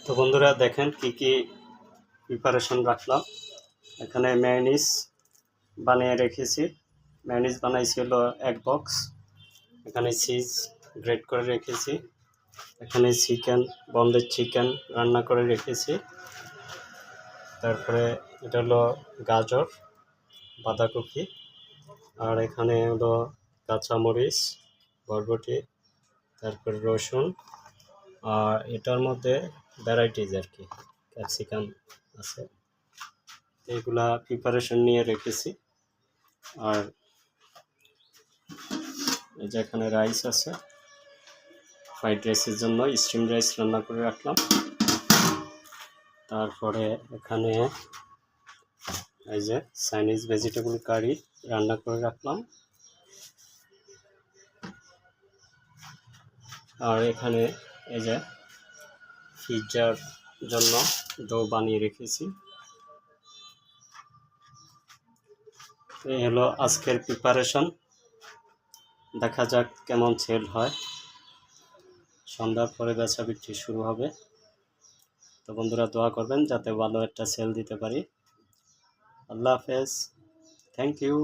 তো বন্ধুরা দেখেন কি কি প্রিপারেশন রাখলাম। এখানে মেয়োনিজ বানিয়ে রেখেছি। মেয়োনিজ বানাইছি হলো 1 বক্স। এখানে চিজ গ্রেট করে রেখেছি। এখানে চিকেন, বন্ডেড চিকেন রান্না করে রেখেছি। তারপরে এটা হলো গাজর, বাঁধাকপি, আর এখানে হলো কাঁচামরিচ, বরবটি, তারপরে রসুন, আর এটার মধ্যে ভ্যারাইটিজ আর কি ক্যাপসিকাম আছে। এগুলা প্রিপারেশন নিয়ে রেখেছি। আর এই যে এখানে রাইস আছে, ফ্রাইড রাইসের জন্য স্টিম রাইস রান্না করে রাখলাম। তারপরে এখানে এই যে চাইনিজ ভেজিটেবল কারি রান্না করে রাখলাম। আর এখানে এই যে পিৎজার জন্য ডো বানিয়ে রেখেছি। এই হলো আজকের প্রিপারেশন। দেখা যাক কেমন সেল হয়। সন্ধ্যার পরে বেচা বিক্রি শুরু হবে। তো বন্ধুরা দোয়া করবেন যাতে ভালো একটা সেল দিতে পারি। আল্লাহ হাফেজ। Thank you.